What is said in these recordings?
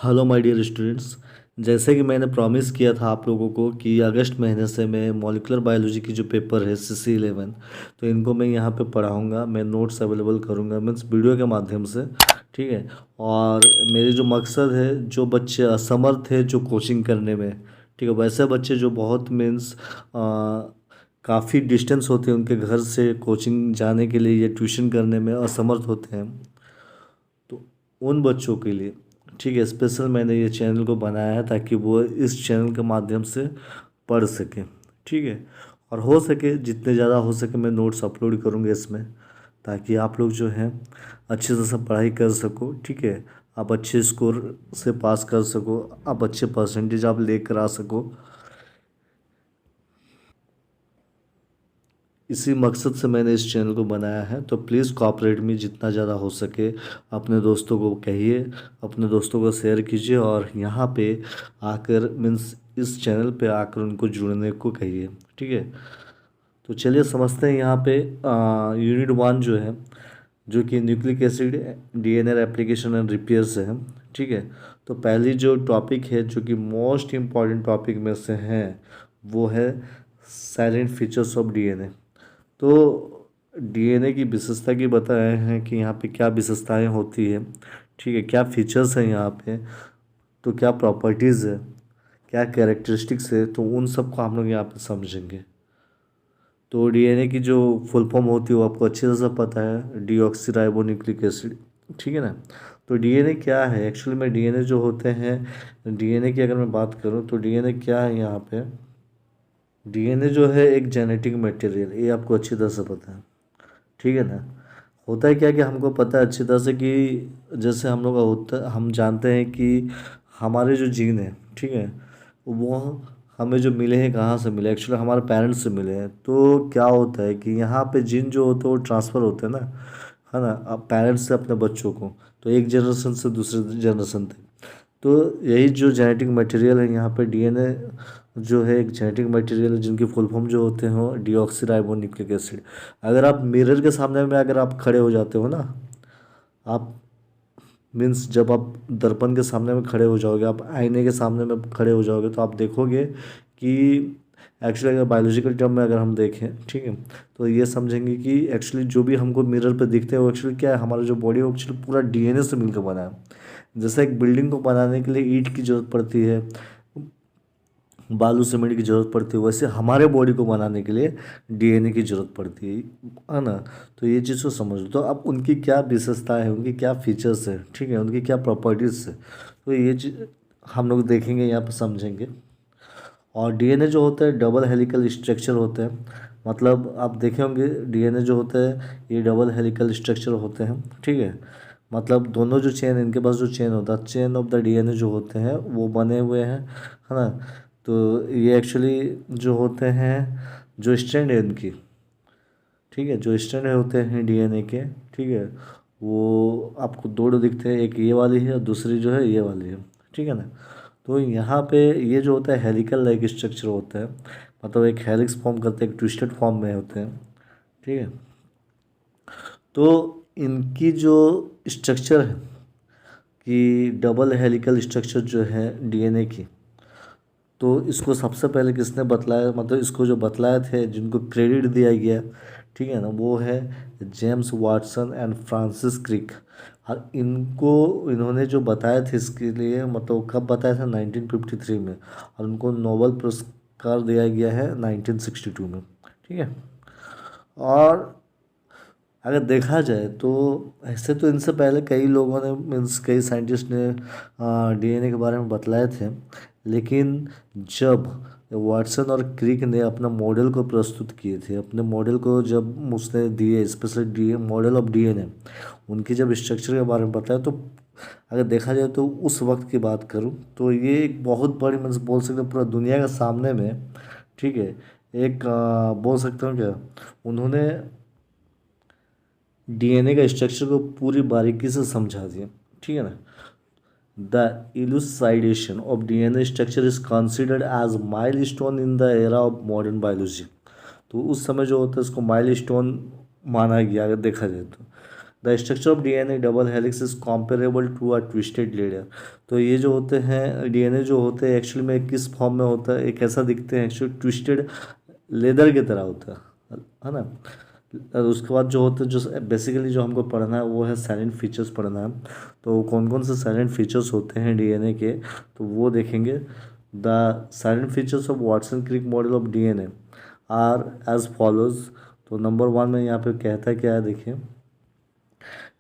Hello my dear students. जैसे कि मैंने प्रॉमिस किया था आप लोगों को कि अगस्त महीने से मैं मॉलिक्यूलर बायोलॉजी की जो पेपर है CC11, तो इनको मैं यहाँ पे पढ़ाऊँगा। मैं नोट्स अवेलेबल करूँगा मीन्स वीडियो के माध्यम से। ठीक है। और मेरी जो मकसद है, जो बच्चे असमर्थ है जो कोचिंग करने में, ठीक है, वैसे बच्चे जो बहुत मीन्स काफ़ी डिस्टेंस होते हैं उनके घर से कोचिंग जाने के लिए या ट्यूशन करने में असमर्थ होते हैं, तो उन बच्चों के लिए, ठीक है, स्पेशल मैंने ये चैनल को बनाया है ताकि वो इस चैनल के माध्यम से पढ़ सकें। ठीक है। और हो सके जितने ज़्यादा हो सके मैं नोट्स अपलोड करूँगा इसमें, ताकि आप लोग जो हैं अच्छे से सब पढ़ाई कर सको। ठीक है। आप अच्छे स्कोर से पास कर सको, आप अच्छे परसेंटेज आप लेकर आ सको। इसी मकसद से मैंने इस चैनल को बनाया है। तो प्लीज़ कोऑपरेट में जितना ज़्यादा हो सके अपने दोस्तों को कहिए, अपने दोस्तों को शेयर कीजिए और यहाँ पे आकर मीन्स इस चैनल पे आकर उनको जुड़ने को कहिए। ठीक है। तो चलिए समझते हैं यहाँ पे यूनिट 1 जो है, जो कि nucleic acid DNA application and repair से है। ठीक है। तो पहली जो टॉपिक है, जो कि मोस्ट इम्पॉर्टेंट टॉपिक में से है, वो है साइलेंट फीचर्स ऑफ डीएनए। तो डीएनए की विशेषता की बताए हैं कि यहाँ पे क्या विशेषताएं होती है। ठीक है। क्या फीचर्स हैं यहाँ पे, तो क्या प्रॉपर्टीज़ है, क्या कैरेक्टरिस्टिक्स है, तो उन सब को हम लोग यहाँ पे समझेंगे। तो डीएनए की जो फुल फॉर्म होती है वो आपको अच्छे से पता है, डीऑक्सी राइबो न्यूक्लिक एसिड। ठीक है ना। तो डीएनए क्या है एक्चुअली में, डीएनए जो होते हैं, डीएनए की अगर मैं बात करूँ तो डीएनए क्या है यहाँ पे, डीएनए जो है एक जेनेटिक मटेरियल, ये आपको अच्छी तरह से पता है। ठीक है ना। होता है क्या कि हमको पता है अच्छी तरह से कि जैसे हम लोग का होता, हम जानते हैं कि हमारे जो जीन है, ठीक है, वो हमें जो मिले हैं कहाँ से मिले, एक्चुअली हमारे पेरेंट्स से मिले हैं। तो क्या होता है कि यहाँ पे जीन जो होते हैं वो ट्रांसफ़र होते हैं ना, है ना, अब पेरेंट्स से अपने बच्चों को, तो एक जनरेशन से दूसरे जनरेशन तक। तो यही जो जेनेटिक मटेरियल है यहाँ पे, डीएनए जो है एक जेनेटिक मटेरियल है जिनकी फुल फॉर्म जो होते हो डीऑक्सी न्यूक्लिक एसिड। अगर आप मिरर के सामने में अगर आप खड़े हो जाते हो ना, आप मीन्स जब आप दर्पण के सामने में खड़े हो जाओगे, आप आईने के सामने में खड़े हो जाओगे, तो आप देखोगे कि एक्चुअली अगर बायोलॉजिकल टर्म में अगर हम देखें, ठीक है, तो ये समझेंगे कि एक्चुअली जो भी हमको मिरर पे दिखते हैं वो एक्चुअली क्या है, हमारा जो बॉडी है वो एक्चुअली पूरा डीएनए से मिलकर बना है। जैसे एक बिल्डिंग को बनाने के लिए ईंट की ज़रूरत पड़ती है, बालू सीमेंट की ज़रूरत पड़ती है, वैसे हमारे बॉडी को बनाने के लिए डीएनए की ज़रूरत पड़ती है ना। तो ये चीज़ को समझ लो। तो अब उनकी क्या विशेषताएं है, उनकी क्या फीचर्स है, ठीक है, उनकी क्या प्रॉपर्टीज़ है, तो ये चीज़ हम लोग देखेंगे, यहाँ पर समझेंगे। और डीएनए जो होता है डबल हेलिकल स्ट्रक्चर होते हैं, मतलब आप देखे होंगे डीएनए जो होता है ये डबल हेलिकल स्ट्रक्चर होते हैं। ठीक है। मतलब दोनों जो चेन, इनके पास जो चेन होता है, चेन ऑफ द डीएनए जो होते हैं वो बने हुए हैं, है ना। तो ये एक्चुअली जो होते हैं, जो स्ट्रैंड है इनकी, ठीक है, जो स्ट्रैंड होते हैं डीएनए के, ठीक है, वो आपको दो दिखते हैं, एक ये वाली है और दूसरी जो है ये वाली है। ठीक है ना। तो यहाँ पे ये जो होता है हेलिकल लाइक स्ट्रक्चर होता है, मतलब एक हेलिक्स फॉर्म करते हैं, एक ट्विस्टेड फॉर्म में होते हैं। ठीक है। तो इनकी जो स्ट्रक्चर है कि डबल हेलिकल स्ट्रक्चर जो है डीएनए की, तो इसको सबसे पहले किसने बतलाया, मतलब इसको जो बतलाए थे, जिनको क्रेडिट दिया गया, ठीक है ना, वो है James Watson and Francis Crick. और इनको, इन्होंने जो बताए थे इसके लिए, मतलब कब बताया था, 1953 में, और उनको नोबेल पुरस्कार दिया गया है 1962 में। ठीक है। और अगर देखा जाए तो ऐसे तो इनसे पहले कई लोगों ने मीन्स कई साइंटिस्ट ने डीएनए के बारे में बतलाए थे, लेकिन जब वाटसन और क्रिक ने अपना मॉडल को प्रस्तुत किए थे, अपने मॉडल को जब उसने दिए, special D model of DNA, उनकी जब स्ट्रक्चर के बारे में बताया, तो अगर देखा जाए तो उस वक्त की बात करूं तो ये एक बहुत बड़ी, मीन्स बोल सकते हैं पूरा दुनिया के सामने में, ठीक है, एक बोल सकता हूँ क्या, उन्होंने डीएनए का स्ट्रक्चर को पूरी बारीकी से समझा दिया। ठीक है ना। The elucidation of DNA structure is considered as milestone in the era of modern biology. तो उस समय जो होता है इसको माइलस्टोन माना गया अगर देखा जाए तो। The structure of DNA double helix is comparable to a twisted ladder. तो ये जो होते हैं डीएनए जो होते हैं एक्चुअली में किस फॉर्म में होता है, एक ऐसा दिखते हैं एक्चुअली ट्विस्टेड लेदर की तरह होता है ना। और उसके बाद जो होते हैं जो बेसिकली जो हमको पढ़ना है वो है साइलेंट फीचर्स पढ़ना है। तो कौन कौन से साइलेंट फीचर्स होते हैं डीएनए के, तो वो देखेंगे। The salient features of Watson Crick model of DNA are as follows. तो नंबर 1 में यहाँ पे कहता है क्या है, देखिए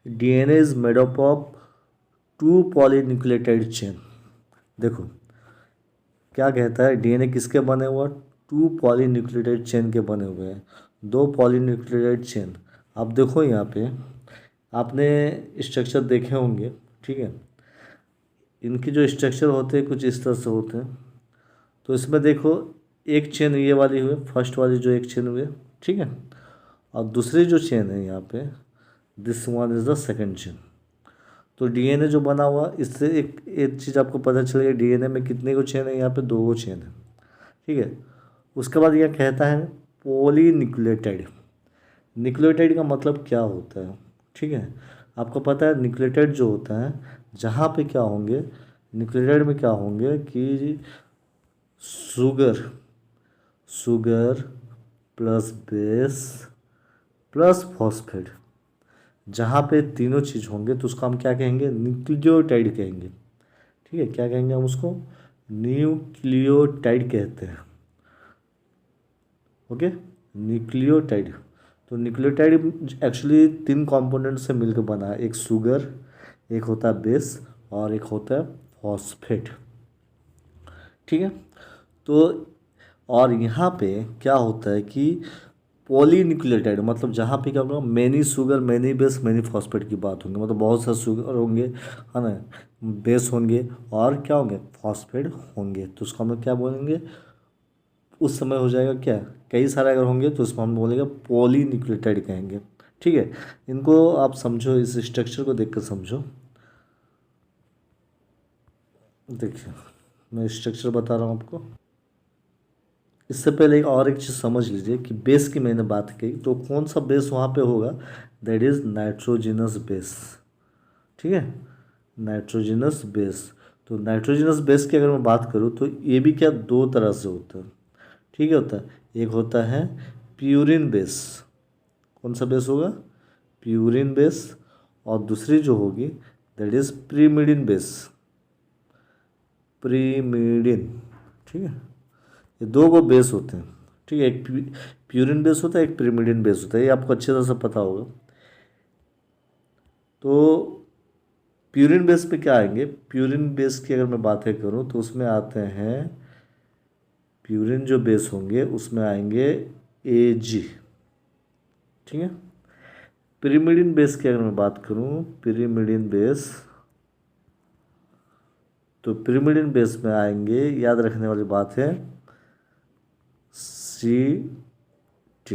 DNA is made up of 2 polynucleotide chain. देखो क्या कहता है, डीएनए किसके बने हुए हैं, 2 पॉलीन्यूक्लियोटाइड चेन के बने हुए हैं, 2 पॉलीन्यूक्लियोटाइड चेन। अब देखो यहाँ पे आपने स्ट्रक्चर देखे होंगे, ठीक है। इनकी जो स्ट्रक्चर होते हैं कुछ इस तरह से होते हैं। तो इसमें देखो एक चेन ये वाली हुई, फर्स्ट वाली जो एक चेन हुई, ठीक है। और दूसरी जो चेन है यहाँ पे, this one is the second chain. तो डीएनए जो बना हुआ, इससे एक चीज़ आपको पता चलेगा, डीएनए में कितने को चेन है, यहाँ पे 2 को चेन है, ठीक है। उसके बाद यह कहता है पॉलीन्यूक्लियोटाइड। न्यूक्लियोटाइड का मतलब क्या होता है, ठीक है। आपको पता है न्यूक्लियोटाइड जो होता है, जहाँ पे क्या होंगे, न्यूक्लियोटाइड में क्या होंगे कि sugar sugar plus base plus phosphate, जहाँ पे तीनों चीज़ होंगे तो उसको हम क्या कहेंगे, न्यूक्लियोटाइड कहेंगे, ठीक है। क्या कहेंगे हम उसको, न्यूक्लियोटाइड कहते हैं, ओके, न्यूक्लियोटाइड। तो न्यूक्लियोटाइड एक्चुअली 3 कंपोनेंट से मिलकर बना है, एक शुगर, एक होता है बेस और एक होता है फॉस्फेट, ठीक है। तो और यहाँ पे क्या होता है कि पॉलीन्यूक्लियोटाइड मतलब जहाँ पे क्या होगा, many sugar many base many phosphate की बात होंगे, मतलब बहुत सारे शुगर होंगे, है ना, बेस होंगे और क्या होंगे, फॉस्फेट होंगे। तो उसको हम लोग क्या बोलेंगे, उस समय हो जाएगा क्या, कई सारे अगर होंगे तो उसमें हम बोलेंगे पॉलीन्यूक्लियोटाइड कहेंगे, ठीक है। इनको आप समझो, इस स्ट्रक्चर को देख कर समझो। देखिए मैं स्ट्रक्चर बता रहा हूँ आपको। इससे पहले एक चीज़ समझ लीजिए कि बेस की मैंने बात की, तो कौन सा बेस वहाँ पे होगा, दैट इज़ नाइट्रोजिनस बेस, ठीक है, नाइट्रोजिनस बेस। तो नाइट्रोजिनस बेस की अगर मैं बात करूँ तो ये भी क्या 2 तरह से होता है, ठीक है, होता है। एक होता है प्यूरिन बेस, कौन सा बेस होगा, प्यूरिन बेस। और दूसरी जो होगी दैट इज़ प्रीमिडिन बेस, प्रीमिडिन, ठीक है। ये 2 को बेस होते हैं, ठीक है, एक प्यूरिन बेस होता है, एक प्रीमिडिन बेस होता है, ये आपको अच्छे तरह से पता होगा। तो प्यूरिन बेस पे क्या आएंगे, प्यूरिन बेस की अगर मैं बातें करूँ तो उसमें आते हैं, प्यूरिन जो बेस होंगे उसमें आएंगे Ag, ठीक है। पिरिमिडिन बेस की अगर मैं बात करूँ, पिरिमिडिन बेस, तो पिरिमिडिन बेस में आएंगे, याद रखने वाली बात है, Ct।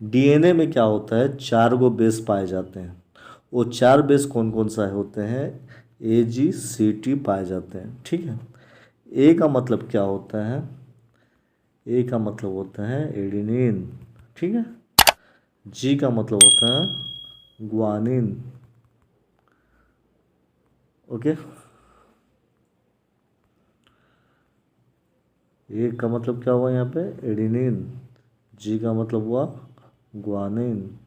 डीएनए में क्या होता है, 4 गो बेस पाए जाते हैं। वो 4 बेस कौन कौन सा होते हैं, AGCT पाए जाते हैं, ठीक है। ए का मतलब क्या होता है, ए का मतलब होता है एडिनिन, ठीक है। जी का मतलब होता है ग्वानिन, ओके। ए का मतलब क्या हुआ यहाँ पे, एडिनिन। जी का मतलब हुआ ग्वानिन।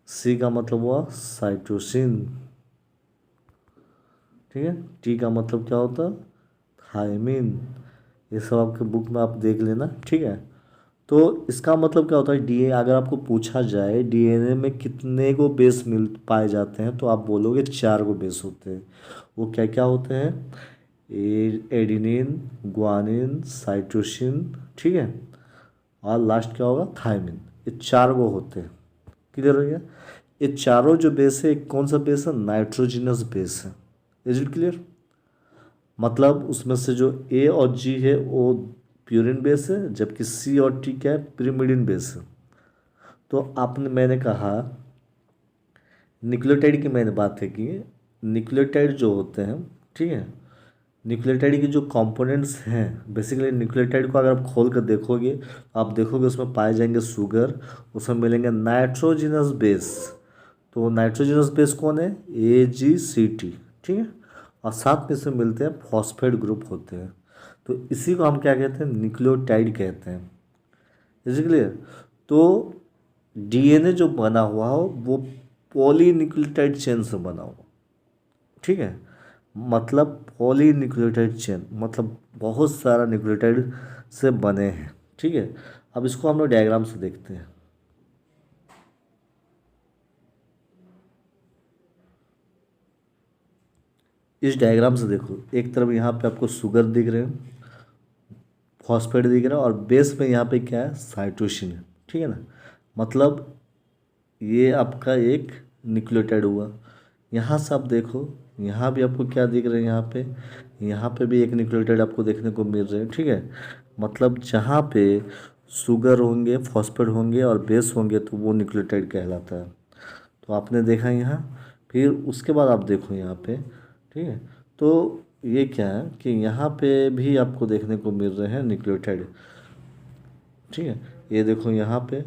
सी का मतलब हुआ साइटोसिन, ठीक है। टी का मतलब क्या होता, थायमिन। ये सब आपके बुक में आप देख लेना, ठीक है। तो इसका मतलब क्या होता है, डीए अगर आपको पूछा जाए डीएनए में कितने को बेस मिल पाए जाते हैं, तो आप बोलोगे 4 को बेस होते हैं। वो क्या क्या होते हैं, एडिनिन, ग्वानिन, साइटोसिन, ठीक है, और लास्ट क्या होगा, थायमिन। ये 4 को होते हैं, क्लियर हो गया। ये चारों जो बेस है, कौन सा बेस है, नाइट्रोजिनस बेस है। इज इट क्लियर, मतलब उसमें से जो ए और जी है वो प्यूरिन बेस है, जबकि सी और टी क्या है, पिरिमिडिन बेस है। तो आपने मैंने कहा न्यूक्लियोटाइड की मैंने बात है की, न्यूक्लियोटाइड जो होते हैं, ठीक है, न्यूक्लियोटाइड की जो कंपोनेंट्स हैं, बेसिकली न्यूक्लियोटाइड को अगर आप खोल कर देखोगे तो आप देखोगे उसमें पाए जाएंगे शुगर, उसमें मिलेंगे नाइट्रोजिनस बेस। तो नाइट्रोजनस बेस कौन है? AgCT, ठीक है। और साथ में इसमें मिलते हैं फॉस्फेट ग्रुप होते हैं। तो इसी को हम क्या कहते हैं? न्यूक्लियोटाइड कहते हैं। Is clear? तो DNA जो बना हुआ हो वो पॉलीन्यूक्लियोटाइड चेन से बना हो, ठीक है। मतलब पॉलीन्यूक्लियोटाइड चेन मतलब बहुत सारा न्यूक्लियोटाइड से बने हैं, ठीक है। अब इसको हम लोग डायग्राम से देखते हैं। इस डायग्राम से देखो, एक तरफ यहाँ पे आपको शुगर दिख रहे हैं, फॉस्फेट दिख रहा है, और बेस में यहाँ पे क्या है? साइटोसिन है, ठीक है ना। मतलब ये आपका एक न्यूक्लियोटाइड हुआ। यहाँ से आप देखो, यहाँ भी आपको क्या दिख रहा है? यहाँ पे भी एक न्यूक्लियोटाइड आपको देखने को मिल रहे हैं, ठीक है। मतलब जहाँ पे शुगर होंगे, फॉस्फेट होंगे और बेस होंगे तो वो न्यूक्लियोटाइड कहलाता है। तो आपने देखा यहाँ, फिर उसके बाद आप देखो यहाँ पे, ठीक है। तो ये क्या है कि यहाँ पे भी आपको देखने को मिल रहे हैं न्यूक्लियोटाइड, ठीक है। ये देखो यहाँ पे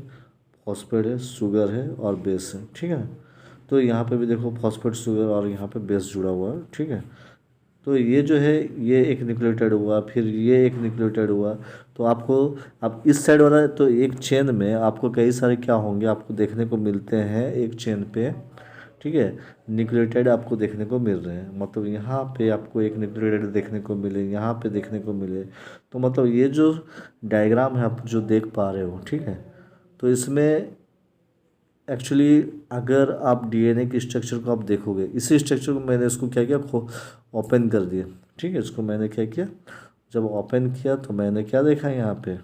फॉस्फेट है, शुगर है और बेस है, ठीक है। तो यहाँ पे भी देखो फॉस्फेट, शुगर और यहाँ पे बेस जुड़ा हुआ है, ठीक है। तो ये जो है ये एक न्यूक्लियोटाइड हुआ, फिर ये एक न्यूक्लियोटाइड हुआ। तो आपको अब इस साइड वाला, तो एक चेन में आपको कई सारे क्या होंगे आपको देखने को मिलते हैं एक चेन पे, ठीक है। न्यूक्लियोटाइड आपको देखने को मिल रहे हैं, मतलब यहाँ पे आपको एक न्यूक्लियोटाइड देखने को मिले, यहाँ पे देखने को मिले। तो मतलब ये जो डायग्राम है आप जो देख पा रहे हो, ठीक है। तो इसमें एक्चुअली अगर आप DNA के स्ट्रक्चर को आप देखोगे, इसी स्ट्रक्चर को मैंने इसको क्या किया, ओपन कर दिया, ठीक है। इसको मैंने क्या किया, जब ओपन किया तो मैंने क्या देखा यहाँ पे,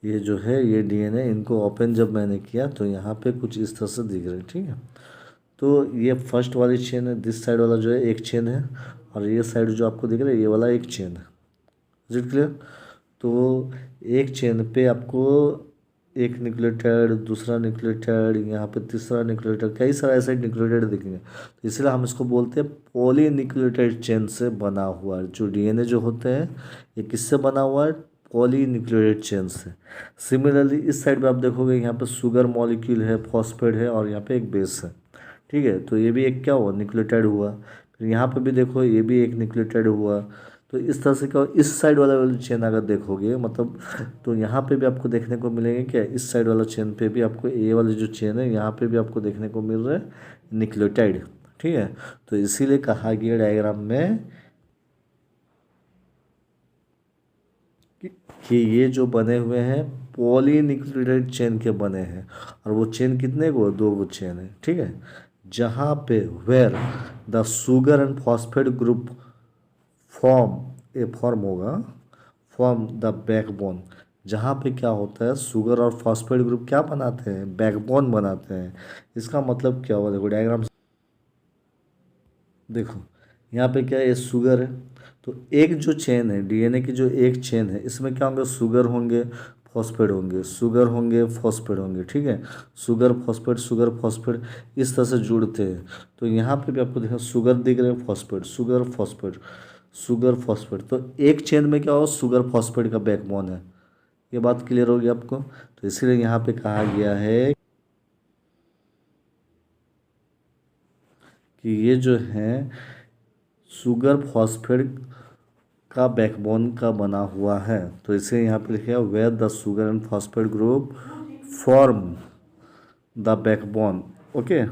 ये जो है ये DNA, इनको ओपन जब मैंने किया तो यहाँ पे कुछ इस तरह से दिख रहे हैं, ठीक है। तो ये फर्स्ट वाली चेन है, दिस साइड वाला जो है एक चेन है, और ये साइड जो आपको दिख रहा है ये वाला एक चेन है। Is it clear? तो एक चेन पे आपको एक न्यूक्लियोटाइड, दूसरा न्यूक्लियोटाइड, यहाँ पे तीसरा न्यूक्लियोटाइड, कई सारे ऐसे न्यूक्लियोटाइड दिखेंगे। तो इसलिए हम इसको बोलते हैं पॉली न्यूक्लियोटाइड चेन से बना हुआ है। जो DNA जो होते हैं ये किससे बना हुआ है? पॉली न्यूक्लियोटाइड चेन से। सिमिलरली इस साइड पे आप देखोगे यहाँ पे शुगर मॉलिक्यूल है, फॉस्फेट है और यहाँ पे एक बेस है, ठीक है। तो ये भी एक क्या हुआ? न्यूक्लियोटाइड हुआ। फिर यहाँ पे भी देखो ये भी एक न्यूक्लियोटाइड हुआ। तो इस तरह से क्या, इस साइड वाला चेन अगर देखोगे मतलब, तो यहाँ पे भी आपको देखने को मिलेंगे क्या, इस साइड वाला चेन पे भी आपको, ये वाली जो चेन है यहाँ पे भी आपको देखने को मिल रहा है न्यूक्लियोटाइड, ठीक है। तो इसीलिए कहा गया डायग्राम में कि, कि ये जो बने हुए हैं पॉली न्यूक्लियोटाइड चेन के बने हैं। और वो चेन कितने को? दो वो चेन है, ठीक है। जहाँ पे where the sugar and phosphate group form, a form होगा, फॉर्म द बैकबोन। जहाँ पे क्या होता है, शुगर और फॉस्फेट ग्रुप क्या बनाते हैं? बैकबोन बनाते हैं। इसका मतलब क्या हुआ? देखो डायग्राम देखो, यहाँ पे क्या है, ये शुगर है। तो एक जो चेन है DNA की, जो एक चेन है, इसमें क्या होंगे? शुगर होंगे, फॉस्फेट होंगे, शुगर होंगे, फॉस्फेट होंगे, ठीक है। शुगर फॉस्फेट, शुगर फॉस्फेट इस तरह से जुड़ते हैं। तो यहाँ पे भी आपको देखो शुगर दिख रहे हैं, phosphate, sugar phosphate, sugar phosphate. तो एक चेन में क्या हो? शुगर फॉस्फेट का बैकबोन है। ये बात क्लियर होगी आपको? तो इसीलिए यहाँ पे कहा गया है कि ये जो है शुगर फॉस्फेट का बैकबोन का बना हुआ है। तो इसे यहाँ पे लिखा है where the sugar and phosphate group form the backbone, okay.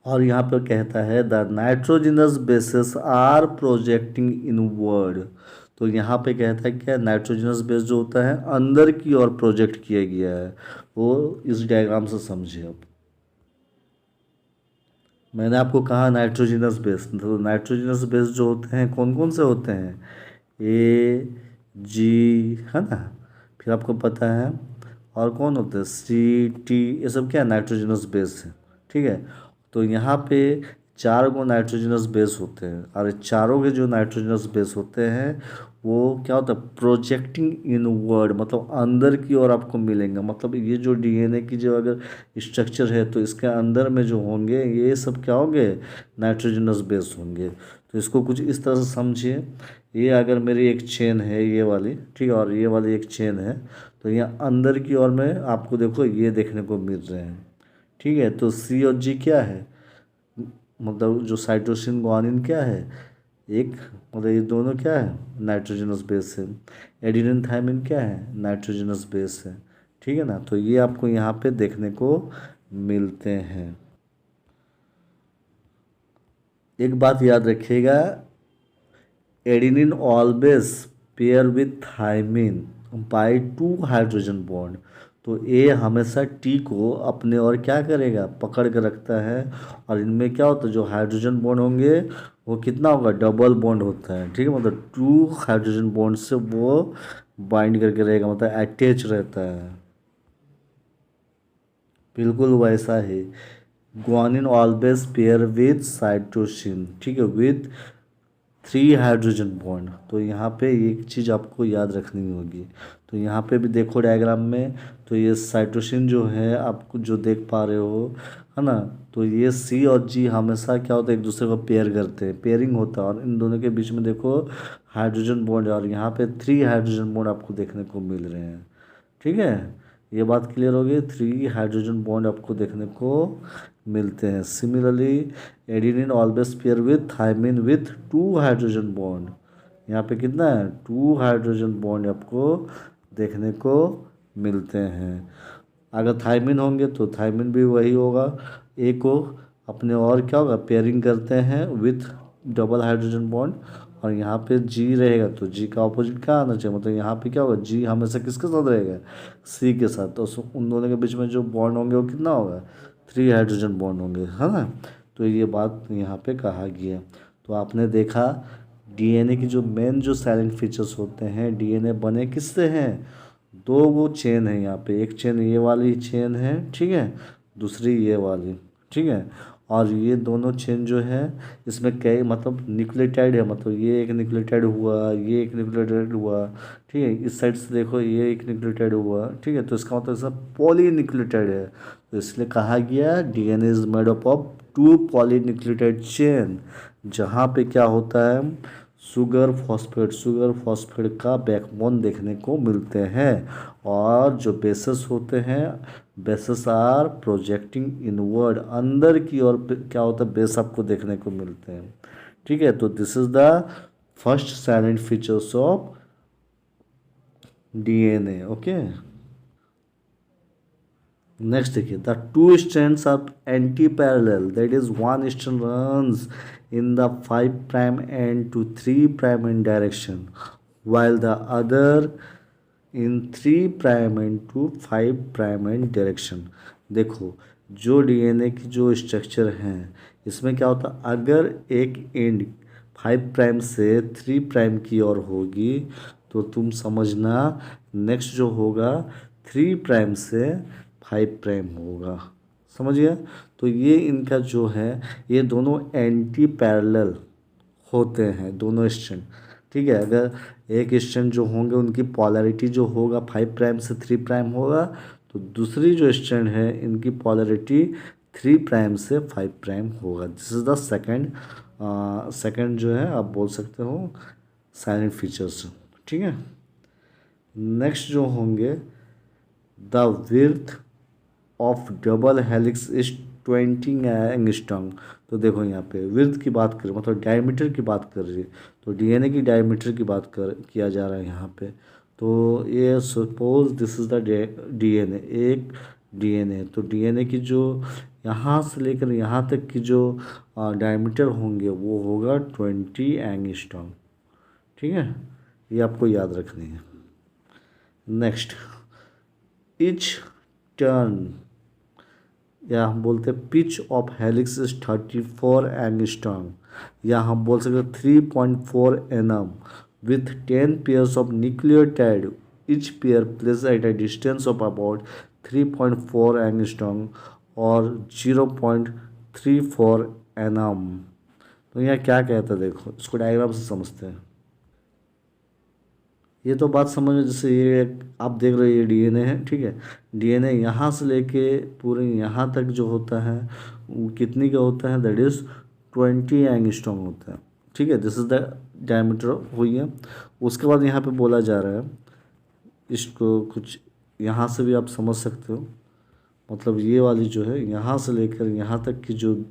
और यहाँ पे कहता है the nitrogenous bases are projecting inward. तो यहाँ पे कहता है क्या, नाइट्रोजनस बेस जो होता है अंदर की ओर प्रोजेक्ट किया गया है। वो इस डायग्राम से समझे अब। मैंने आपको कहा नाइट्रोजनस बेस, तो नाइट्रोजनस बेस जो होते हैं कौन कौन से होते हैं? AG, है ना। फिर आपको पता है और कौन होते हैं? CT, ये सब क्या है? नाइट्रोजनस बेस है, ठीक है। तो यहाँ पे 4 गो नाइट्रोजनस बेस होते हैं, और चारों के जो नाइट्रोजनस बेस होते हैं वो क्या होता है, प्रोजेक्टिंग इनवर्ड, मतलब अंदर की ओर आपको मिलेंगे। मतलब ये जो डीएनए की जो अगर स्ट्रक्चर है तो इसके अंदर में जो होंगे ये सब क्या होंगे, नाइट्रोजनस बेस होंगे। तो इसको कुछ इस तरह से समझिए, ये अगर मेरी एक चेन है ये वाली, ठीक है, और ये वाली एक चेन है, तो यहाँ अंदर की ओर में आपको देखो ये देखने को मिल रहे हैं, ठीक है। तो सी और जी क्या है, मतलब जो साइटोसिन ग्वानिन क्या है, एक मतलब ये दोनों क्या है, नाइट्रोजनस बेस है। एडिनिन थायमिन क्या है, नाइट्रोजनस बेस है, ठीक है ना। तो ये आपको यहाँ पे देखने को मिलते हैं। एक बात याद रखिएगा, adenine always pair with thymine by 2 hydrogen bond. तो ए हमेशा टी को अपने और क्या करेगा, पकड़ के रखता है, और इनमें क्या होता है, जो हाइड्रोजन बॉन्ड होंगे वो कितना होगा, डबल बॉन्ड होता है, ठीक है। मतलब 2 हाइड्रोजन बॉन्ड से वो बाइंड करके रहेगा, मतलब अटैच रहता है। बिल्कुल वैसा ही guanine always pair with cytosine, ठीक है, विथ 3 हाइड्रोजन बॉन्ड। तो यहाँ पे एक चीज़ आपको याद रखनी होगी। तो यहाँ पे भी देखो डायग्राम में, तो ये साइटोसिन जो है आपको जो देख पा रहे हो, है ना। तो ये सी और जी हमेशा क्या होता है, एक दूसरे को पेयर करते हैं, पेयरिंग होता है, और इन दोनों के बीच में देखो हाइड्रोजन बॉन्ड है, और यहाँ पे 3 हाइड्रोजन बॉन्ड आपको देखने को मिल रहे हैं, ठीक है। ये बात क्लियर होगी, 3 हाइड्रोजन बॉन्ड आपको देखने को मिलते हैं। Similarly adenine always pair with thymine with 2 hydrogen bond. यहाँ पे कितना है, 2 हाइड्रोजन बॉन्ड आपको देखने को मिलते हैं। अगर थायमिन होंगे तो थायमिन भी वही होगा, ए को अपने और क्या होगा, पेयरिंग करते हैं विथ डबल हाइड्रोजन बॉन्ड। और यहाँ पे जी रहेगा तो जी का ऑपोजिट क्या आना चाहिए, मतलब यहाँ पे क्या होगा, जी हमेशा किसके साथ रहेगा, सी के साथ। तो उन दोनों के बीच में जो बॉन्ड होंगे वो कितना होगा, 3 हाइड्रोजन बॉन्ड होंगे, है ना। तो ये बात यहाँ पे कहा गया। तो आपने देखा डीएनए की जो मेन जो साइलेंट फीचर्स होते हैं, डीएनए बने किससे हैं, 2 वो चेन है यहाँ पे, एक चेन ये वाली चेन है, ठीक है, दूसरी ये वाली, ठीक है। और ये दोनों चेन जो है इसमें कई मतलब न्यूक्लियोटाइड है, मतलब ये एक न्यूक्लियोटाइड हुआ, ये एक न्यूक्लियोटाइड हुआ, ठीक है। इस साइड से देखो ये एक न्यूक्लियोटाइड हुआ, ठीक है। तो इसका मतलब सब पॉली न्यूक्लियोटाइड है। तो इसलिए कहा गया DNA is made up of 2 polynucleotide chain, जहाँ पे क्या होता है, शुगर फॉस्फेट का बैकबोन देखने को मिलते हैं। और जो बेसेस होते हैं, बेसेस आर प्रोजेक्टिंग इनवर्ड, अंदर की ओर क्या होता है, बेस आपको देखने को मिलते हैं, ठीक है। तो this is the first silent features of DNA, okay. Next देखिए, the two strands are anti parallel, that is one strand runs in the 5 prime end to 3 prime end direction, while the other in 3 prime end to 5 prime end direction। देखो जो DNA की जो structure हैं इसमें क्या होता है, अगर एक एंड 5 प्राइम से 3 प्राइम की ओर होगी तो तुम समझना नेक्स्ट जो होगा 3 प्राइम से 5 प्राइम होगा, समझ गया। तो ये इनका जो है ये दोनों एंटी पैरेलल होते हैं दोनों स्ट्रैंड, ठीक है। अगर एक स्ट्रैंड जो होंगे उनकी पॉलैरिटी जो होगा 5 प्राइम से 3 प्राइम होगा, तो दूसरी जो स्ट्रैंड है इनकी पॉलैरिटी 3 प्राइम से 5 प्राइम होगा। दिस इज द सेकंड जो है आप बोल सकते हो साइलेंट फीचर्स, ठीक है। नेक्स्ट जो होंगे, the width of double helix is 20 angstrom. तो देखो यहाँ पे विड्थ की बात करें, मतलब डायमीटर की बात कर रही है, तो डीएनए की डायमीटर की बात किया जा रहा है यहाँ पे। तो ये suppose this is the DNA, एक डीएनए, तो डीएनए की जो यहाँ से लेकर यहाँ तक की जो डायमीटर होंगे वो होगा 20 एंगस्ट्रॉम, ठीक है। ये आपको याद रखनी है। नेक्स्ट, इच टर्न या हम बोलते हैं pitch of helix is 34 angstrom, या हम बोल सकते हैं 3.4 nm with 10 pairs of nucleotide, each pair placed at a distance of about 3.4 angstrom or 0.34 annum. तो यहाँ क्या कहता है देखो, इसको डायग्राम से समझते हैं। ये तो बात समझ में, जैसे ये आप देख रहे हो ये डीएनए है, ठीक है। डीएनए यहाँ से लेके पूरे यहाँ तक जो होता है वो कितनी का होता है, दैट इज़ 20 एंगस्ट्रॉम होता है, ठीक है। दिस इज द डायमीटर हुई है। उसके बाद यहाँ पे बोला जा रहा है, इसको कुछ यहाँ से भी आप समझ सकते हो, मतलब ये वाली जो है यहाँ से लेकर यहाँ तक की जो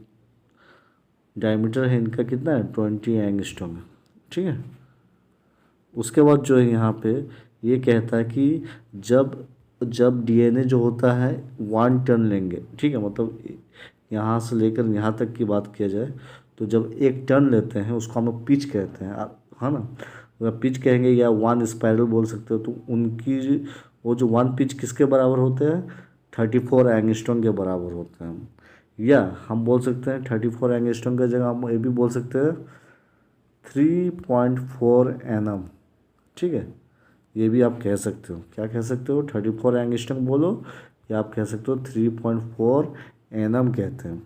डायमीटर है इनका कितना है, 20 एंगस्ट्रॉम है, ठीक है। उसके बाद जो है यहाँ पे ये कहता है कि जब जब डीएनए जो होता है 1 टन लेंगे, ठीक है, मतलब यहाँ से लेकर यहाँ तक की बात किया जाए तो जब 1 टन लेते हैं उसको हम लोग पिच कहते हैं, है ना। अगर पिच कहेंगे या 1 स्पाइरल बोल सकते हो, तो उनकी वो जो 1 पिच किसके बराबर होते हैं, 34 एंगस्ट्रॉम के बराबर होते हैं। या हम बोल सकते हैं 34 एंगस्ट्रॉम की जगह हम ये भी बोल सकते हैं 3.4 एनम, ठीक है। ये भी आप कह सकते हो, क्या कह सकते हो, 34 एंगस्ट्रॉम बोलो या आप कह सकते हो 3.4 एनम कहते हैं।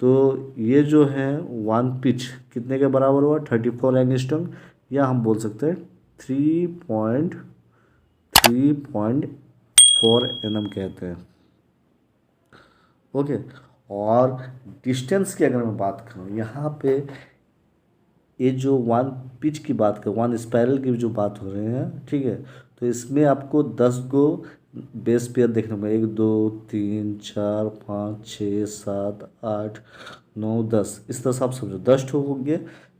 तो ये जो है 1 पिच कितने के बराबर हुआ, 34 एंगस्ट्रॉम, या हम बोल सकते हैं 3.4 एनम कहते हैं, ओके। और डिस्टेंस की अगर मैं बात करूँ यहाँ पे, ये जो 1 पिच की बात कर, 1 स्पायरल की जो बात हो रहे हैं, ठीक है। तो इसमें आपको 10 गो बेस पेयर देखने को, 1 2 3 4 5 6 7 8 9 10, इस तरह से आप समझो 10 ठो होंगे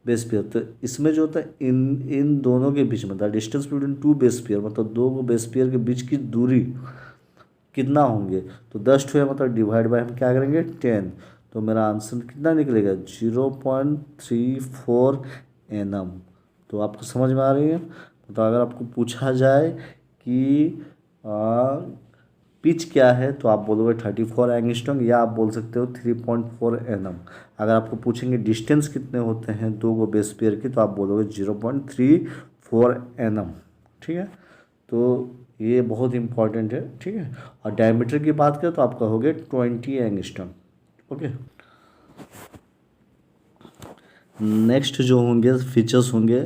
बेस पेयर। तो इसमें जो होता है इन इन दोनों के बीच में the distance between 2 base pair, मतलब 2 बेस पेयर के बीच की दूरी कितना होंगे, तो 10 ठो है, मतलब डिवाइड बाय हम क्या करेंगे 10। तो मेरा आंसर कितना निकलेगा, 0.34 एनम। तो आपको समझ में आ रही है। तो अगर आपको पूछा जाए कि पिच क्या है, तो आप बोलोगे 34 एंगस्ट्रॉम, या आप बोल सकते हो 3.4 एनम। अगर आपको पूछेंगे डिस्टेंस कितने होते हैं 2 गो बेस पेयर की, तो आप बोलोगे 0.34 एनम, ठीक है। तो ये बहुत इंपॉर्टेंट है, ठीक है। और डायमीटर की बात करें तो आप कहोगे 20 एंगस्ट्रॉम, ओके। नेक्स्ट जो होंगे फीचर्स होंगे,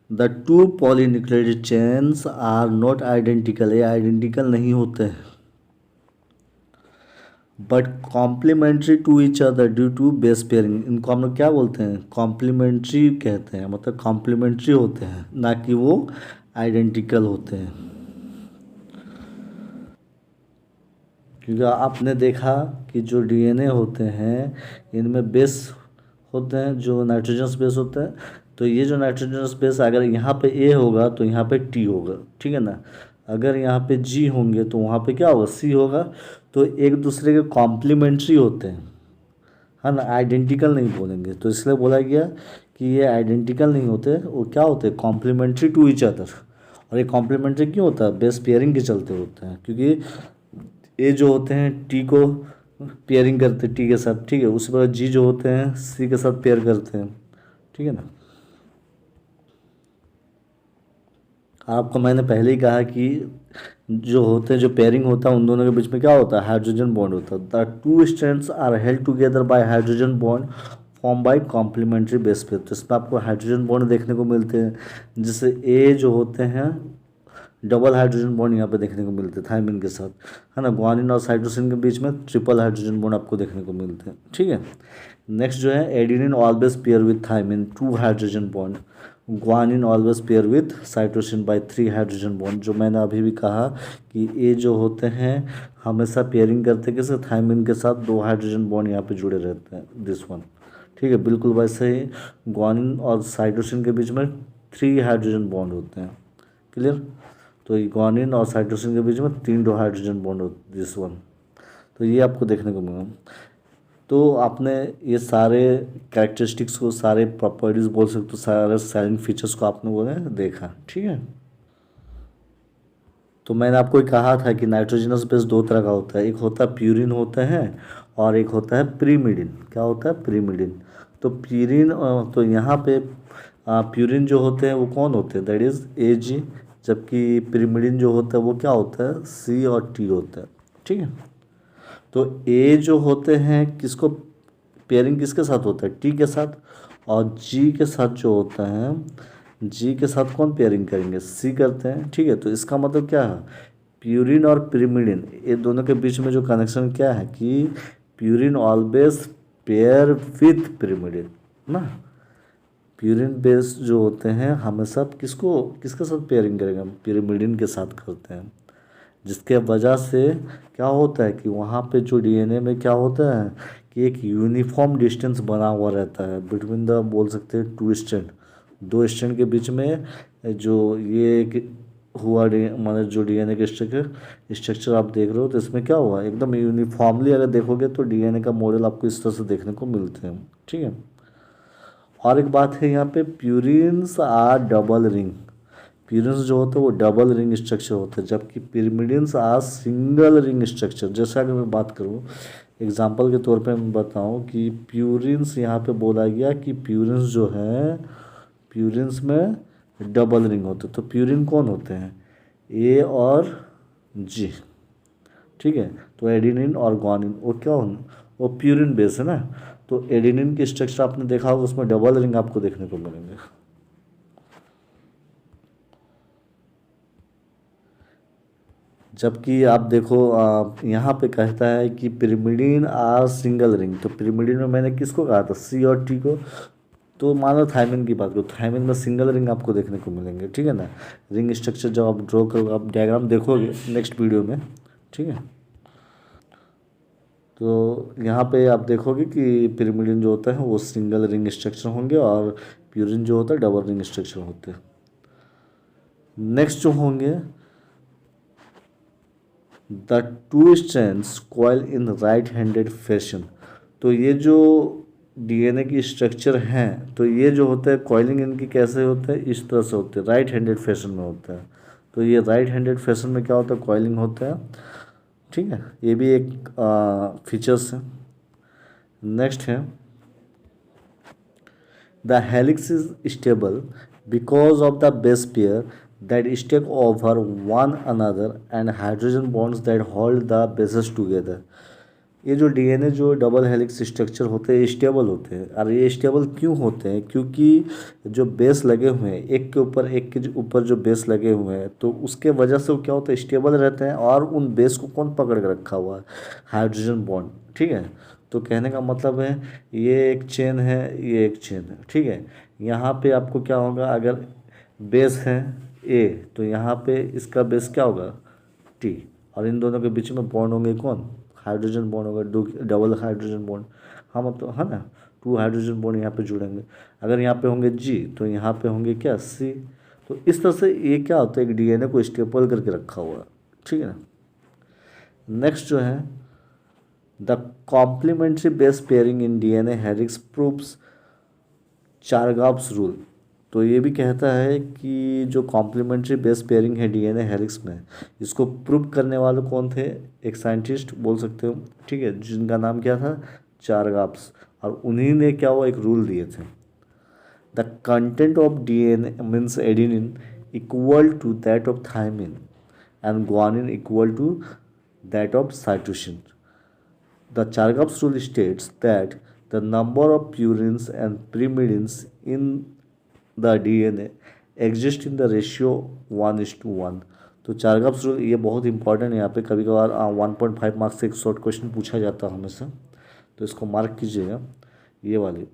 the 2 polynucleotide chains are not identical, ये आइडेंटिकल नहीं होते हैं, but complementary to each other due to base pairing. इनको हम लोग क्या बोलते हैं, कॉम्प्लीमेंट्री कहते हैं, मतलब कॉम्प्लीमेंट्री होते हैं, ना कि वो आइडेंटिकल होते हैं। क्योंकि आपने देखा कि जो डीएनए होते हैं इनमें बेस होते हैं जो नाइट्रोजनस बेस होता है। तो ये जो नाइट्रोजनस बेस अगर यहाँ पे ए होगा तो यहाँ पे टी होगा, ठीक है ना। अगर यहाँ पे जी होंगे तो वहाँ पे क्या होगा, सी होगा। तो एक दूसरे के कॉम्प्लीमेंट्री होते हैं, है ना, आइडेंटिकल नहीं बोलेंगे। तो इसलिए बोला गया कि ये आइडेंटिकल नहीं होते, वो क्या होते हैं, कॉम्प्लीमेंट्री टू ईच अदर। और ये कॉम्प्लीमेंट्री क्यों होता है, बेस पेयरिंग के चलते होते हैं, क्योंकि ए जो होते हैं टी को पेयरिंग करते हैं टी के साथ, ठीक है। उसी प्रकार जी जो होते हैं सी के साथ पेयर करते हैं, ठीक है ना। आपको मैंने पहले ही कहा कि जो होते हैं, जो पेयरिंग होता है उन दोनों के बीच में क्या होता है, हाइड्रोजन बॉन्ड होता है। The 2 strands are held together by hydrogen bond form by complementary base pair. तो इसमें आपको हाइड्रोजन बॉन्ड देखने को मिलते हैं, जैसे ए जो होते हैं डबल हाइड्रोजन बॉन्ड यहाँ पे देखने को मिलते हैं थायमिन के साथ, है ना। ग्वानिन और साइटोसिन के बीच में ट्रिपल हाइड्रोजन बॉन्ड आपको देखने को मिलते हैं, ठीक है। नेक्स्ट जो है adenine always pair with thymine 2 hydrogen bond, guanine always pair with cytosine by 3 hydrogen bond. जो मैंने अभी भी कहा कि ये जो होते हैं हमेशा पेयरिंग करते किसके, थायमिन के साथ 2 हाइड्रोजन बॉन्ड यहाँ पे जुड़े रहते हैं, दिस वन, ठीक है। बिल्कुल वैसे ही ग्वानिन और साइटोसिन के बीच में 3 हाइड्रोजन बॉन्ड होते हैं, क्लियर। तो ग्वानिन और साइटोसिन के बीच में 3 हाइड्रोजन बॉन्ड होते, दिस वन। तो ये आपको देखने को मिला। तो आपने ये सारे कैरेक्टरिस्टिक्स को, सारे प्रॉपर्टीज बोल सकते हो, सारे साइलेंट फीचर्स को आपने बोले देखा, ठीक है। तो मैंने आपको ही कहा था कि नाइट्रोजनस बेस 2 तरह का होता है, एक होता है प्यूरिन होता है और एक होता है प्रीमिडिन। क्या होता है, प्रीमिडिन। तो प्यूरिन, तो यहाँ पे प्यूरिन जो होते हैं वो कौन होते हैं, दैट इज एजी, जबकि प्रीमिडिन जो होता है वो क्या होता है, सी और टी होता है, ठीक है। तो ए जो होते हैं किसको पेयरिंग किसके साथ होता है, टी के साथ, और जी के साथ जो होता है, जी के साथ कौन पेयरिंग करेंगे, सी करते हैं। ठीक है, तो इसका मतलब क्या है, प्यूरिन और पिरिमिडिन ये दोनों के बीच में जो कनेक्शन क्या है कि purine always pair with pyrimidine ना। प्यूरिन बेस जो होते हैं हमेशा किसको किसके साथ पेयरिंग करेंगे, हम पिरिमिडिन के साथ करते हैं, जिसके वजह से क्या होता है कि वहाँ पे जो डीएनए में क्या होता है कि एक यूनिफॉर्म डिस्टेंस बना हुआ रहता है बिटवीन द, बोल सकते हैं, टू स्ट्रैंड, दो स्ट्रैंड के बीच में जो ये एक हुआ मतलब जो डीएनए के स्ट्रक्चर आप देख रहे हो, तो इसमें क्या हुआ, एकदम यूनिफॉर्मली अगर देखोगे तो डीएनए का मॉडल आपको इस तरह से देखने को मिलते हैं। ठीक है, और एक बात है यहाँ पे, purines are double ring, purines जो होते हैं वो डबल रिंग स्ट्रक्चर होते हैं, जबकि pyrimidines are single ring structure. जैसे अगर मैं बात करूँ एग्जांपल के तौर पे मैं बताऊँ कि प्यूरिन्स यहाँ पे बोला गया कि प्यूरिन्स जो है, प्यूरिन्स में डबल रिंग होते हैं, तो प्यूरिन कौन होते हैं, ए और जी। ठीक है, तो एडेनिन और ग्वानिन वो क्या हो, वो प्यूरिन बेस है ना, तो एडेनिन की स्ट्रक्चर आपने देखा होगा उसमें डबल रिंग आपको देखने को मिलेंगे। जबकि आप देखो यहाँ पे कहता है कि पिरिमिडिन आर सिंगल रिंग, तो पिरिमिडिन में मैंने किसको कहा था, सी और टी को, तो मान लो थायमिन की बात करो, थायमिन में सिंगल रिंग आपको देखने को मिलेंगे। ठीक है ना, रिंग स्ट्रक्चर जब आप ड्रॉ करोगे, आप डायग्राम देखोगे नेक्स्ट वीडियो में। ठीक है, तो यहाँ पे आप देखोगे कि पिरिमिडिन जो होता है वो सिंगल रिंग स्ट्रक्चर होंगे और प्यूरिन जो होता है डबल रिंग स्ट्रक्चर होते हैं। नेक्स्ट जो होंगे, the two strands coil in right handed fashion, तो ये जो डीएनए की स्ट्रक्चर हैं, तो ये जो होता है कॉइलिंग इनकी कैसे होता है, इस तरह से होते हैं, राइट हैंडेड फैशन में होता है। तो ये राइट हैंडेड फैशन में क्या होता है, कॉइलिंग होता है। ठीक है, ये भी एक फीचर्स है। नेक्स्ट है, the helix is stable because of the base pair that stick over one another and hydrogen bonds that hold the bases together। ये जो डीएनए जो डबल हेलिक्स स्ट्रक्चर होते हैं स्टेबल होते हैं, और ये स्टेबल क्यों होते हैं, क्योंकि जो बेस लगे हुए हैं एक के ऊपर जो बेस लगे हुए हैं, तो उसके वजह से वो क्या होता है, स्टेबल रहते हैं, और उन बेस को कौन पकड़ के रखा हुआ है, हाइड्रोजन बॉन्ड। ठीक है, तो कहने का मतलब है ये एक चेन है, ये एक चेन है। ठीक है, यहाँ पे आपको क्या होगा, अगर बेस है ए तो यहाँ पे इसका बेस क्या होगा, टी, और इन दोनों के बीच में बॉन्ड होंगे कौन, हाइड्रोजन बॉन्ड होगा, डबल हाइड्रोजन बॉन्ड। हाँ मतलब है ना, टू हाइड्रोजन बॉन्ड यहाँ पे जुड़ेंगे। अगर यहाँ पे होंगे जी तो यहाँ पे होंगे क्या, सी। तो इस तरह से ये क्या होता है, एक डीएनए को स्टेपल करके रखा हुआ है। ठीक है ना, नेक्स्ट जो है, the complementary base pairing in DNA helix proves Chargaff's rule. तो ये भी कहता है कि जो कॉम्प्लीमेंट्री बेस पेयरिंग है डीएनए हेलिक्स में, इसको प्रूव करने वाले कौन थे, एक साइंटिस्ट बोल सकते हो। ठीक है, जिनका नाम क्या था, चारगाफ्स, और उन्हीं ने क्या हुआ, एक रूल दिए थे, the content of DNA means adenine equal to that of thymine and guanine equal to that of cytosine. The Chargaff's rule states that the number of purines and pyrimidines in the DNA exist in the ratio 1:1। तो चारगाफ्स rule ये बहुत important है, यहाँ पे कभी कभार 1.5 marks से एक शॉर्ट क्वेश्चन पूछा जाता है हमेशा, तो इसको मार्क कीजिएगा ये वाली।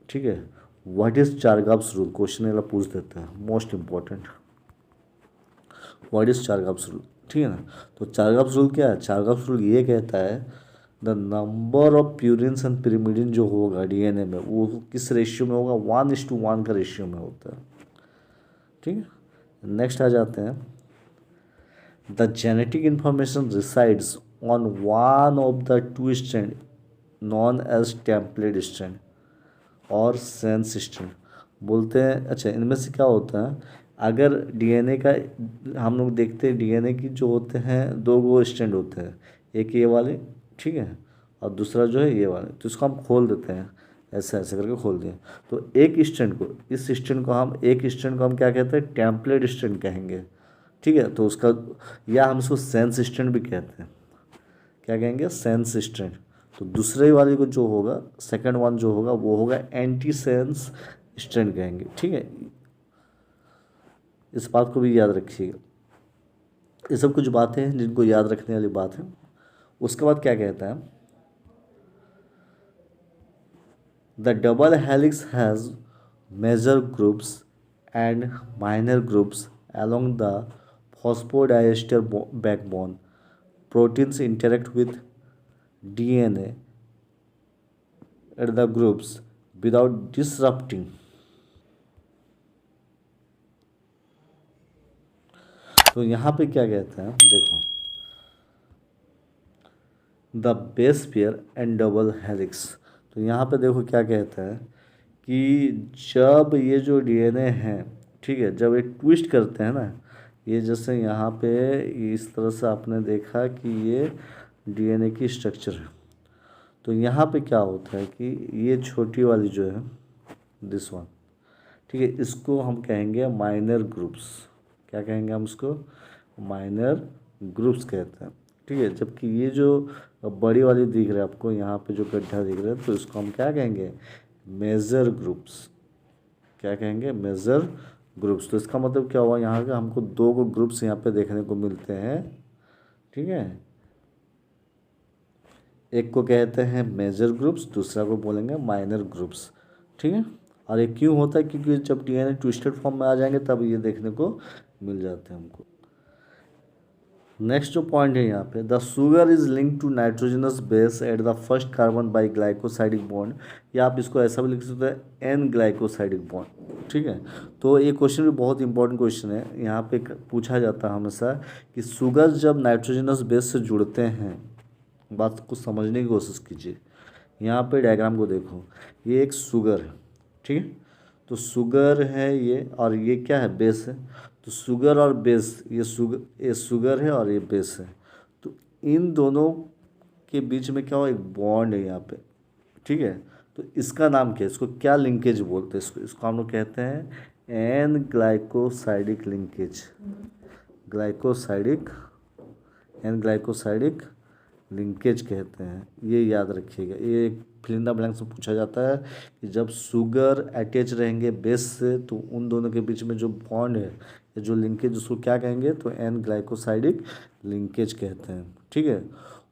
ठीक है, what is Chargaff's rule, question वाला पूछ देता है, most important, what is Chargaff's rule. ठीक है ना, तो चारगाफ्स रूल क्या है, चारगाफ्स रूल ये कहता है the number of purines and pyrimidine जो होगा डीएनए में वो किस रेशियो में होगा, 1:1 का रेशियो में होता है। ठीक है, नेक्स्ट आ जाते हैं, the genetic information resides on one of the two strand known as template strand और सेंस स्ट्रैंड बोलते हैं। अच्छा, इनमें से क्या होता है, अगर डीएनए का हम लोग देखते हैं, डीएनए की जो होते हैं दो गो स्ट्रैंड होते हैं, एक ये वाले, ठीक है, और दूसरा जो है ये वाला, तो इसको हम खोल देते हैं, ऐसे ऐसे करके खोल दिए, तो एक स्ट्रैंड को, इस स्ट्रैंड को हम, एक स्ट्रैंड को हम क्या कहते हैं, टेम्पलेट स्ट्रैंड कहेंगे। ठीक है, तो उसका, या हम इसको सेंस स्ट्रैंड भी कहते हैं, क्या कहेंगे, सेंस स्ट्रैंड। तो दूसरे वाले को जो होगा, सेकंड वन जो होगा वो होगा एंटीसेंस स्ट्रैंड कहेंगे। ठीक है, इस बात को भी याद रखिएगा। ये सब कुछ बातें हैं जिनको याद रखने वाली बात है। उसके बाद क्या कहता है, the double helix has major groups and minor groups along the phosphodiester backbone. Proteins interact with DNA at the groups without disrupting. तो यहाँ पे क्या कहते हैं देखो, the base pair and double helix. तो यहाँ पे देखो क्या कहता है कि जब ये जो डीएनए है, ठीक है, जब ये ट्विस्ट करते हैं ना, ये जैसे यहाँ पे इस तरह से आपने देखा कि ये डीएनए की स्ट्रक्चर है, तो यहाँ पे क्या होता है कि ये छोटी वाली जो है दिस वन, ठीक है, इसको हम कहेंगे माइनर ग्रुप्स। क्या कहेंगे हम इसको? माइनर ग्रुप्स कहते हैं। ठीक है, जबकि ये जो बड़ी वाली दिख रहा है आपको, यहाँ पे जो गड्ढा दिख रहा है, तो इसको हम क्या कहेंगे? Major groups. क्या कहेंगे? Major groups. तो इसका मतलब क्या हुआ, यहाँ का हमको दो को ग्रुप्स यहाँ पे देखने को मिलते हैं। ठीक है, एक को कहते हैं मेजर ग्रुप्स, दूसरा को बोलेंगे माइनर ग्रुप्स। ठीक है, और ये क्यों होता है? क्योंकि जब डीएनए ट्विस्टेड फॉर्म में आ जाएंगे तब ये देखने को मिल जाते हैं हमको। नेक्स्ट जो पॉइंट है यहाँ पे, the sugar is link to nitrogenous base at the first carbon by glycosidic bond, या आप इसको ऐसा भी लिख सकते हैं एन ग्लाइकोसाइडिक बॉन्ड। ठीक है, तो ये क्वेश्चन भी बहुत इंपॉर्टेंट क्वेश्चन है। यहाँ पे पूछा जाता है हमेशा कि शुगर जब नाइट्रोजनस बेस से जुड़ते हैं, बात को समझने की कोशिश कीजिए। यहाँ पे डायग्राम को देखो, ये एक शुगर है। ठीक है, तो शुगर है ये, और ये क्या है? बेस है। तो शुगर और बेस, ये शुगर है और ये बेस है, तो इन दोनों के बीच में क्या हो? एक बॉन्ड है यहाँ पे। ठीक है, तो इसका नाम क्या है? इसको क्या लिंकेज बोलते हैं? इसको हम लोग कहते हैं N glycosidic linkage. Glycosidic, N glycosidic linkage कहते हैं। ये याद रखिएगा, ये फिल इन द ब्लैंक्स में पूछा जाता है कि जब शुगर अटैच रहेंगे बेस से, तो उन दोनों के बीच में जो बॉन्ड है या जो लिंकेज, उसको क्या कहेंगे? तो एन ग्लाइकोसाइडिक लिंकेज कहते हैं। ठीक है,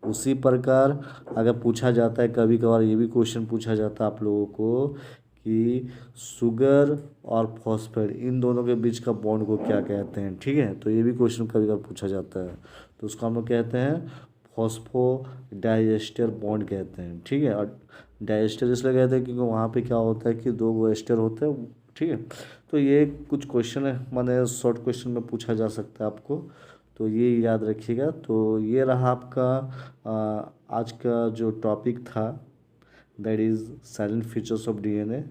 उसी प्रकार अगर पूछा जाता है, कभी कभार ये भी क्वेश्चन पूछा जाता है आप लोगों को कि शुगर और फॉस्फेट, इन दोनों के बीच का बॉन्ड को क्या कहते हैं। ठीक है, तो ये भी क्वेश्चन कभी कभार पूछा जाता है, तो उसको हम लोग कहते हैं फॉस्फोडाइएस्टर बॉन्ड कहते हैं। ठीक है, और डाइएस्टर इसलिए कहते हैं क्योंकि वहाँ पे क्या होता है कि दो वो एस्टर होते हैं। ठीक है, तो ये कुछ क्वेश्चन है, माने शॉर्ट क्वेश्चन में पूछा जा सकता है आपको, तो ये याद रखिएगा। तो ये रहा आपका आज का जो टॉपिक था, that is silent features of DNA.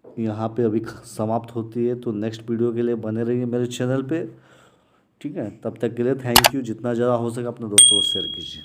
यहाँ पे अभी समाप्त होती है, तो नेक्स्ट वीडियो के लिए बने रहिए मेरे चैनल पे। ठीक है, तब तक के लिए थैंक यू। जितना ज़्यादा हो सके अपने दोस्तों को शेयर कीजिए।